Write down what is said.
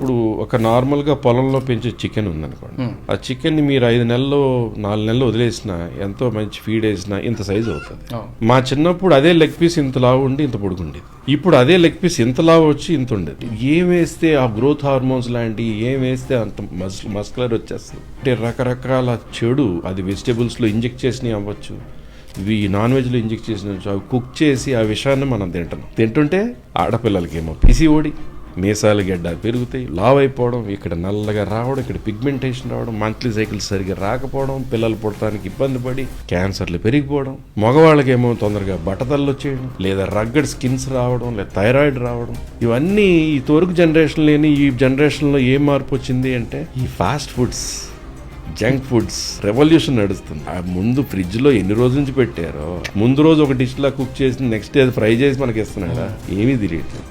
ఇప్పుడు ఒక నార్మల్గా పొలంలో పెంచే చికెన్ ఉందనుకోండి, ఆ చికెన్ ని మీరు 5 నెలలు 4 నెలలు వదిలేసినా, ఎంతో మంచి ఫీడ్ వేసినా ఇంత సైజు అవుతుంది. మా చిన్నప్పుడు అదే లెగ్ పీస్ ఇంత లావు ఉండి ఇంత పొడుగుండేది. ఇప్పుడు అదే లెగ్ పీస్ ఇంత లావు వచ్చి ఇంత ఉండేది. ఏం వేస్తే ఆ గ్రోత్ హార్మోన్స్ లాంటి ఏం వేస్తే అంత మస్కులర్ వచ్చేస్తుంది. అంటే రకరకాల చెడు, అది వెజిటేబుల్స్ లో ఇంజెక్ట్ చేసినవి అవ్వచ్చు, ఇవి నాన్ వెజ్ లో ఇంజెక్ట్ చేసిన అవి కుక్ చేసి ఆ విషయాన్ని మనం తింటుంటే ఆడపిల్లలకేమో పిసిఓడి, మీసాలు గడ్డ పెరుగుతాయి, లావ్ అయిపోవడం, ఇక్కడ నల్లగా రావడం, ఇక్కడ పిగ్మెంటేషన్ రావడం, మంత్లీ సైకిల్స్ సరిగ్గా రాకపోవడం, పిల్లలు పుట్టడానికి ఇబ్బంది పడి క్యాన్సర్లు పెరిగిపోవడం, మగవాళ్ళకేమో తొందరగా బట్టతల్లు వచ్చేయడం, లేదా రగ్గడ్ స్కిన్స్ రావడం, లేదా థైరాయిడ్ రావడం. ఇవన్నీ ఈ తొరుగు జనరేషన్ లేని ఈ జనరేషన్లో ఏం మార్పు వచ్చింది అంటే ఈ fast foods, junk foods revolution నడుస్తుంది. ఆ ముందు ఫ్రిడ్జ్ లో ఎన్ని రోజుల నుంచి పెట్టారో, ముందు రోజు ఒక డిష్ లా కుక్ చేసి నెక్స్ట్ డే ఫ్రై చేసి మనకి ఇస్తున్నాడా, ఏమీ తెలియట్లేదు.